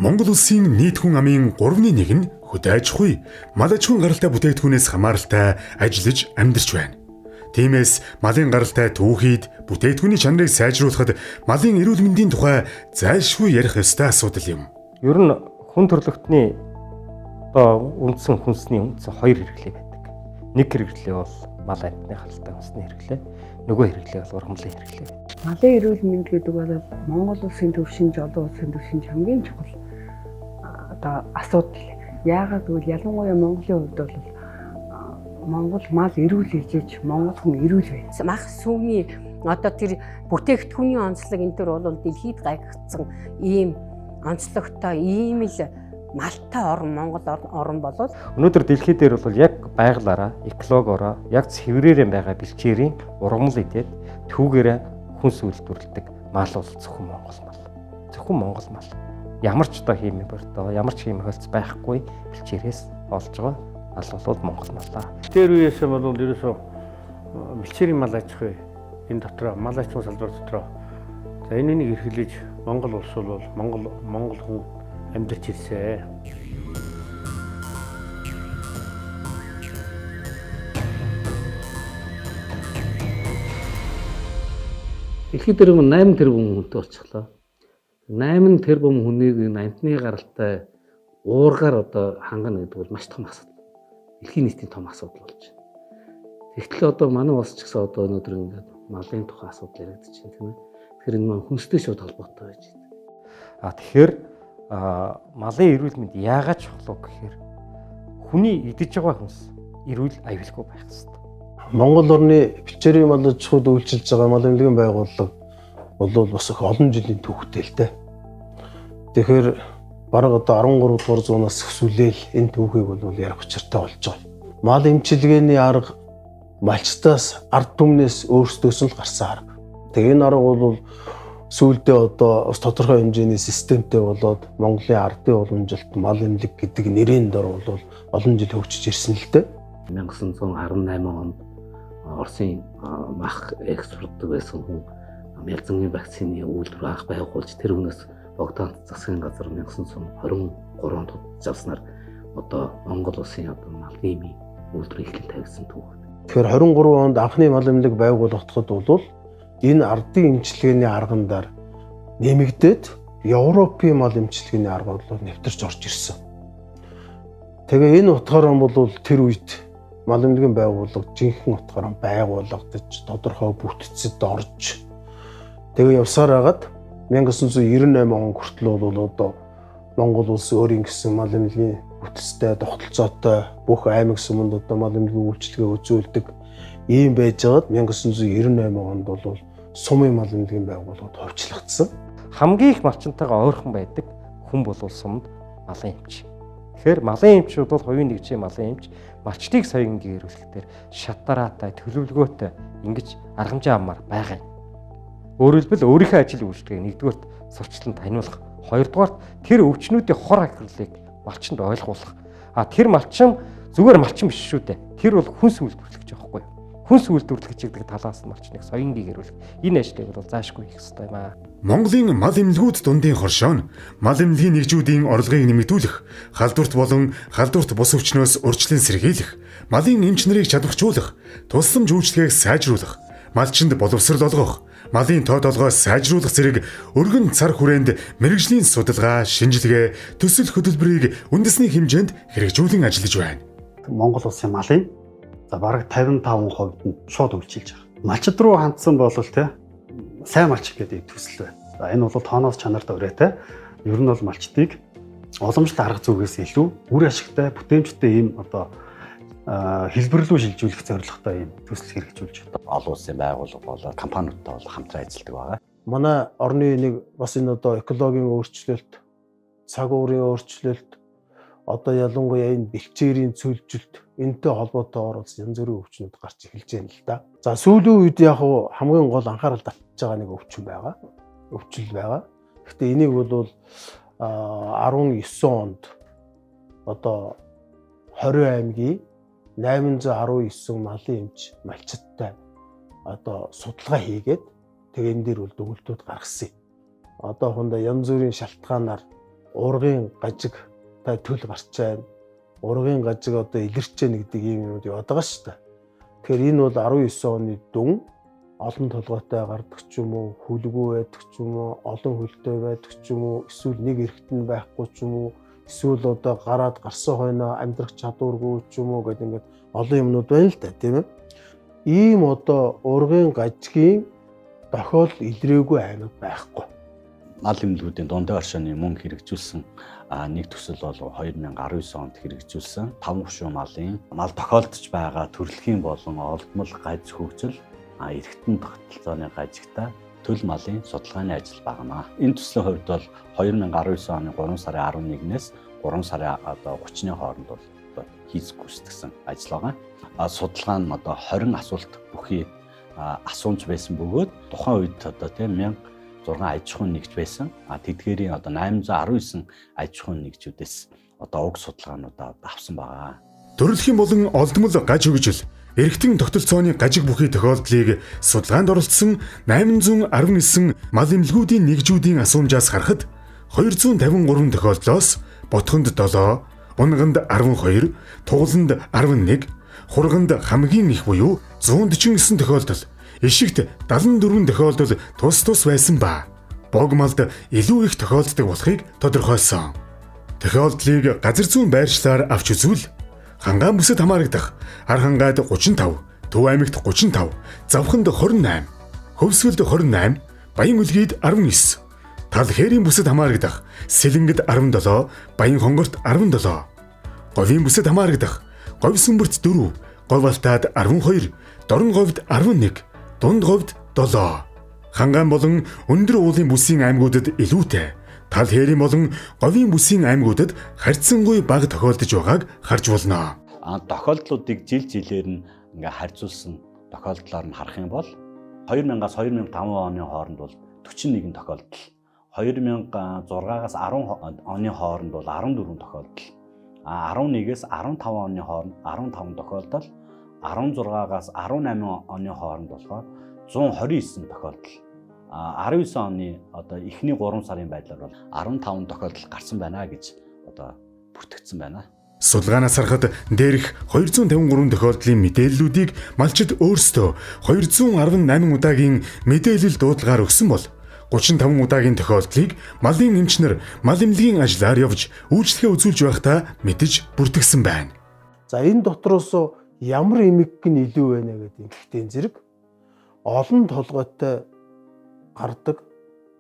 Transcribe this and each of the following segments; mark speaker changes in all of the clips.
Speaker 1: Монгол улсын нийт хүн амын 3/1 нь хөдөө аж ахуй, мал аж ахуйн гаралтай бүтээгдэхүүнээс хамааралтай ажиллаж амьдарч байна. Тиймээс малын гаралтай түүхийд бүтээгдэхүүний чанарыг сайжруулахад малын эрүүл мэндийн тухай зайлшгүй ярих ёстой асуудал юм.
Speaker 2: Ер нь хүн төрөлхтний үндсэн хүнсний хоёр хэрэглээ байдаг. Нэг хэрэглээ бол мал амьтны гаралтай хүнсний хэрэглээ, нөгөө хэрэглээ бол ургамлын хэрэглээ.
Speaker 3: Малын эрүүл мэнд гэдэг бол Монгол улсын төвшинж, олон улсын төвшинж хамгийн чухал асуудал. Яагаад гэвэл ялангуяа Монголын хувьд бол Монгол мал эрүүл ижиж, монгол хүн эрүүл байсан.
Speaker 4: Мах сүүний тэр бүтээгдэхүүний онцлог энэ төр бол дэлхийд гайхагдсан ийм онцлогтой ийм л малтай орн Монгол орн болоод
Speaker 2: өнөөдөр дэлхий дээр бол яг байгалаараа, экологоороо яг цэврээрээ байгаа бэлчээрийн ургамал идээд түүгээрээ хүнс үйлдвэрлэдэг мал бол зөвхөн Монгол мал. Зөвхөн Монгол мал. Ямар ч химийн бордоо, ямар ч химийн хөлц байхгүй бэлчээрээс олж байгаа мал бол Монгол мал.
Speaker 5: Тэр үеэс бол ерөөсөө бэлчээрийн мал аж ахуй энэ дотроо мал аж ахуйн салбар дотроо за энэнийг эрхлэж Монгол улс бол Монгол хүн амьдарч ирсэн.
Speaker 6: Дэлхийд дээр 8 тэрбум хүнтэй болчихлоо. 8 тэрбум хүнийг амьтны гаралтай уургаар хангана гэдэг бол маш том асуудал. Дэлхийн нийтийн том асуудал болж байна. Тэгтэл манай улс ч гэсэн өнөөдөр ингээд малын тухай асуудал яригдаж байна тийм ээ. Тэгэхээр энэ маань хүнстэй шууд холбоотой байж байна.
Speaker 2: Тэгэхээр малын эрүүл мэнд яагаад чухал вэ гэхээр хүний идэж байгаа хүнс эрүүл аюулгүй байх хэрэгтэй.
Speaker 7: Монгол орны бэлчээрийн мал аж ахуйд үйлчилж байгаа мал эмнэлгийн байгууллага бол бас их олон жилийн түүхтэй л дээ. Тэгэхээр бараг 13 дугаар зуунаас өсвөлээл энэ түүхийг бол ярих учиртай болж байгаа. Мал эмчилгээний арга малчтаас ард түмнээс өөрсдөөс нь гарсан арга. Тэгээ энэ арга бол сүүлдээ бас тодорхой хэмжээний системтэй болоод Монголын ардын уламжилт мал эмнэлэг гэдэг нэрийн дор бол олон жил хөгжиж ирсэн л дээ.
Speaker 6: 1918 онд Оросын мах экспортдог байсан хүн мялзангийн вакцины үйлдвэр анх байгуулж тэр хүнээс Богдоон засгийн газар 1923 онд авснаар Монгол улсын малын эмийн үйлдвэр эхлэл тавьсан түүх.
Speaker 7: Тэгэхээр 23 онд анхны мал эмнэлэг байгуулагдахад бол энэ ардын эмчилгээний аргандар нэмэгдээд Европын мал эмчилгээний арга бол нэвтэрч орж ирсэн. Тэгээ энэ утгаараа бол тэр үед мал эмнэлгийн байгууллага жинхэнэ утгаараа байгуулагдаж тодорхой бүтцэд орж тэгээ явсаар хагаад 1998 он хүртэл бол Монгол улс өөрийн гэсэн мал эмнэлгийн бүтцтэй тогтолцоотой бүх аймаг суманд мал эмнэлгийн үйлчилгээ үзүүлдэг ийм байжгаад 1998 онд бол сумын мал эмнэлгийн байгууллагад хувьчлагдсан.
Speaker 2: Хамгийн их малчинтайгаа ойрхон байдаг хүн бол сумд малын эмч. Тэгэхээр малын эмчүүд бол хувийн нэгжийн малын эмч малчдыг соён гэрүүлэхээр шатараатай, төлөвлөгөөтэй ингэж аргамжаа амаар байгаа юм. Өөрөөр хэлбэл өөрийнхөө ажил үйлчлэгийг нэгдүгээрт сурчлан таниулах, хоёрдугаарт тэр өвчнүүдийн хор ахирлыг малчинд ойлгуулах. Тэр малчин зүгээр малчин биш шүү дээ. Тэр бол хүнс үйлдвэрлэгч байхгүй юу? Хүнс үйлдвэрлэгч гэдэг талаас нь малчныг соён гэрүүлэх. Энэ ажлыг бол заашгүй хийх ёстой юм аа.
Speaker 1: Монголын мал эмнэлгүүд дундын хоршоо нь мал эмнэлгийн нэгжүүдийн орлогыг нэмэгдүүлэх, халдварт болон халдварт бус өвчнөөс урьдчилан сэргийлэх, малын эмч нарыг чадварчуулах, тусламж үйлчлэгийг сайжруулах, малчинд боловсрол олгох, малын тоо толгойг сайжруулах зэрэг өргөн цар хүрээнд мэргэжлийн судалгаа, шинжилгээ, төсөл хөтөлбөрийг үндэсний хэмжээнд хэрэгжүүлэн ажиллаж байна.
Speaker 8: Монгол улсын малын бараг 55% нь шууд үйлчилж байгаа. Малчид руу хандсан бол сайн малч гэдэг төсөл байна. Энэ бол тооноос чанартай өрөөтэй. Ер нь бол малчдыг уламжлалт арга зүгээс илүү үр ашигтай, бүтээмжтэй ийм хэлбэр рүү шилжүүлэх зорилготой ийм төсөл хэрэгжүүлж байна.
Speaker 9: Олон улсын байгууллага болоод компаниудтай бол хамтран ажилладаг байгаа.
Speaker 7: Манай орны нэг бас энэ экологийн өөрчлөлт, цаг уурын өөрчлөлт, ялангуяа энэ бэлчээрийн цөлжилт энэтэй холбоотойгоор янз бүрийн өвчнүүд гарч эхэлж байна л да. За сүүлийн үед хамгийн гол анхаарал татж байгаа нэг өвчин байгаа. Өвчл байгаа. Гэхдээ энийг бол 19 онд 20 аймгийн 819 малын эмч малчидтай судалгаа хийгээд тэгээ энэ дээр бол дүгнэлтүүд гаргасан юм. Одоохондоо янз бүрийн шалтгаанаар ургын гажиг та төл гарч байна. Ургын гажиг одоо илэрч байна гэдэг ийм юмуд яваад байгаа шүү дээ. Тэгэхээр энэ бол 19 оны дүн олон толгойтой гардаг ч юм уу, хүлгүй байдаг ч юм уу, олон хөлтэй байдаг ч юм уу, эсвэл нэг эргэтэн байхгүй ч юм уу, эсвэл одоо гараад гарсан хойноо амьдрах чадваргүй ч юм уу гэдэг ингээд олон юмнууд байна л да, тийм ээ. Ийм одоо ургын гажгийн тохиол илрээгүй аймаг байхгүй.
Speaker 9: Мал эмнэлгүүдийн дундын оршооны мөнгө хэрэгжүүлсэн нэг төсөл бол 2019 онд хэрэгжүүлсэн 5 гушуун малын мал тохиолдож байгаа төрөлхийн болон олдмол гаж хөгжил эргэтэн тогтолцооны гажигта төл малын судалгааны ажил багнаа. Энэ төслийн хувьд бол 2019 оны 3 сарын 11-ээс 3 сарын одоо 30-ны хооронд бол хийж гүйцэтгсэн ажил байгаа. Судалгаа нь одоо 20 асуулт бүхий асуумж байсан бөгөөд тухайн үед одоо тийм 1600 аж ахуйн нэгж байсан. Тэдгээрийн одоо 819 аж ахуйн нэгжүүдээс одоо уг судалгаануудаа авсан байгаа.
Speaker 1: Төрөлхийн болон олдмол гаж хөгжил эргэтэн тогтолцооны гажиг бүхий тохиолдлыг судалгаанд оролцсон 819 мал эмнэлгүүдийн нэгжүүдийн асуумжаас харахад 253 тохиолдлоос ботхонд 7, унганд 12, тугаланд 11, хурганд хамгийн их буюу 149 тохиолдол, ишигт 74 тохиолдол тус байсан ба богмалд илүү их тохиолддог болохыг тодорхойлсон. Тохиолдлыг газар зүйн байршлаар авч үзвэл хангаан бүсэд хамаарагдах ар хангаад 35, Төв аймагт 35, Завханд 28, Хөвсгөлд 28, Баян үлгийд 19, Тал хээрийн бүсэд хамаарагдах Сэлэнгэд 17, Баян хонгорт 17, Говийн бүсэд хамаарагдах Говь сүмбэрт 4, Говь алтаад 12, Дорн говьд 11, Дунд говьд 7. Хангаан болон өндөр уулын бүсийн аймагуудад илүүтэй, тал хээрийн болон говийн бүсийн аймагуудад харьцангуй бага тохиолдож байгааг харж болно.
Speaker 9: Тохиолдлуудыг жил жилээр нь ингээ харьцуулсан тохиолдлоор нь харах юм бол 2000-аас 2005 оны хооронд бол 41 тохиолдол, 2006-аас 10 оны хооронд бол 14 тохиолдол, 11-ээс 15 оны хооронд 15 тохиолдол, 16-аас 18 оны хооронд болохоор 129 тохиолдол. 19 оны одоо эхний 3 сарын байдлаар бол 15 тохиолдол гарсан байна гэж одоо бүртгэгдсэн байна.
Speaker 1: Судалгаанаас харахад дээрх 253 тохиолдлын мэдээллүүдийг малчид өөрсдөө 218 удаагийн мэдээлэл дуудлагаар өгсөн бол 35 удаагийн тохиолдлыг малын эмчнэр мал эмнэлгийн ажлаар явж үйлчлэгээ үзүүлж байхдаа мэдэж бүртгэгдсэн байна.
Speaker 7: За энэ дотроос ямар эмэг гин илүү байна гэдэг ихтэй зэрэг олон толгойтой гардаг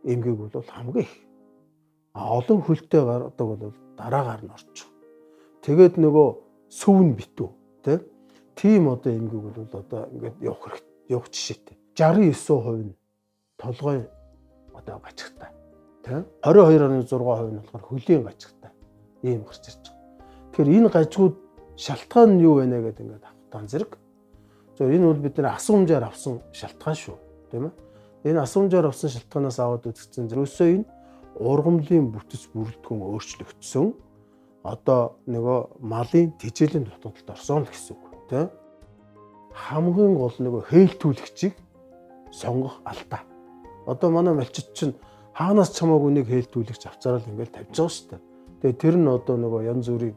Speaker 7: эмгэг бол хамгийн их. Олон хөлтэй гардаг бол дараагаар нь орчих. Тэгээд нөгөө сөвн битүү тийм одоо эмгэг бол одоо ингээд явах жишээтэй. 69% нь толгой одоо гажигтай. 22.6% нь болохоор хөлийн гажигтай. Ийм гарч ирж байгаа. Тэгэхээр энэ гажигууд шалтгаан нь юу вэ гэдэг ингээд авахтан зэрэг. Тэгэхээр энэ бол бид нэр асуумжаар авсан шалтгаан шүү, тийм ээ. Энэ асуумжаар авсан шалтгаанаас аваад үзсэн зэрэгсөө энэ ургамлын бүтэц бүрэлдэхүүн өөрчлөгдсөн. Одоо нөгөө малын тэжээлийн дутагдалд орсон л гэсэн үг, тийм. Хамгийн гол нөгөө хээлтүүлэгчийг сонгох алдаа. Одоо манай малчид чинь хаанаас чамаагүй нэг хээлтүүлэгч авцаараа л ингээд тавьж байгаа шүү дээ. Тэгээ тэр нь одоо нөгөө янз бүрийн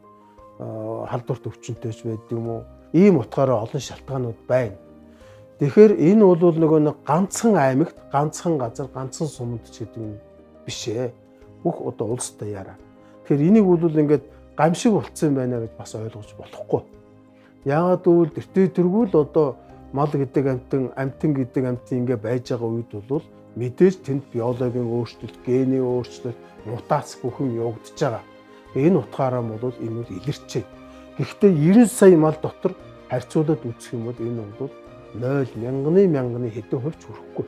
Speaker 7: халдварт өвчнөйч байдаг юм уу? Ийм утгаараа олон шалтгаанууд байна. Тэгэхээр энэ бол нөгөө нэг ганцхан аймагт, ганцхан газар, ганцхан суманд ч гэдэг юм биш ээ. Бүх одоо улстай яараа. Тэгэхээр энийг бол ингээд гамшиг болцсон байна гэж бас ойлгож болохгүй. Яагаад гэвэл тэргүүл одоо мал гэдэг амтан гэдэг амтан ингээ байж байгаа үед бол мэдээж тэнд биологийн өөрчлөлт, генийн өөрчлөлт, мутац бүх юм явагдаж байгаа. Энэ утгаараа бол энэ бол илэрчээ. Гэхдээ 90 сая мал дотор харьцуулаад үзэх юм бол энэ бол 0 мянганы хэдэн хувьч хүрэхгүй.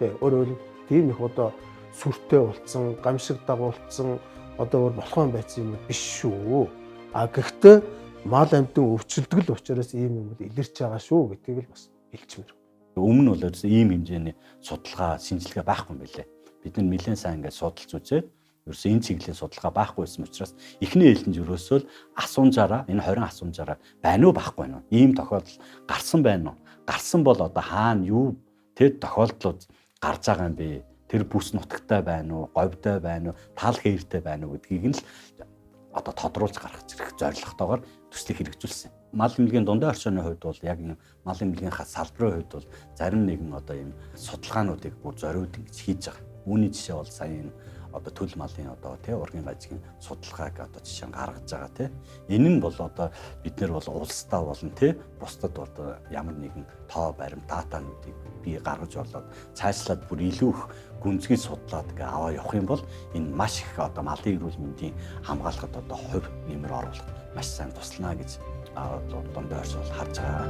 Speaker 7: Тэгээ өөрөөр тийм их одоо сүртэй болцсон, гамшиг дагуулсан одоо болохон байсан юм биш шүү. Гэхдээ мал амьтан өвчлөлтгөл учраас ийм юм илэрч байгаа шүү гэдгийг л бас хэлчихмээр.
Speaker 9: Өмнө нь бол ийм хэмжээний судалгаа, шинжилгээ байхгүй юм билээ. Бид нар нэлээд сайн ингээд судалж үзээд ерөөсөө энэ чиглэлийн судалгаа байхгүйсэн учраас эхний ээлжинд ерөөсөө асуумжаараа энэ 20 асуумжаараа байна уу байхгүй нь ийм тохиолдол гарсан байна уу? Гарсан бол одоо хаана юу тэр тохиолдлууд гарч байгаа юм бэ? тэр бүс нутагтай байна уу, говьтой байна уу, тал хээртэй байна уу гэдгийг нь л одоо тодруулж гаргаж ирэх зорилготойгоор төслийг хэрэгжүүлсэн. Мал эмнэлгийн дундаа орчооны хувьд бол яг юм мал эмнэлгийн салбарын хувьд бол зарим нэгэн одоо юм судалгаануудыг бүр зориуд ингэж хийж байгаа. Үүний жишээ бол сая энэ одоо төл малын одоо тий ургийн гажгийн судалгааг одоо жишээ нь гаргаж байгаа тий. Энэ нь бол одоо бид нэр бол улсдаа болон тий бусдад одоо ямар нэгэн тоо баримт датануудыг бий гаргаж болоод цаашлаад бүр илүү их гүнзгий судлаад ингээ аваа явах юм бол энэ маш их одоо малын эрүүл мэндийн хамгаалахад одоо хувь нэмэр оруулах маш сайн туслана гэж дундаа орчол харж байгаа.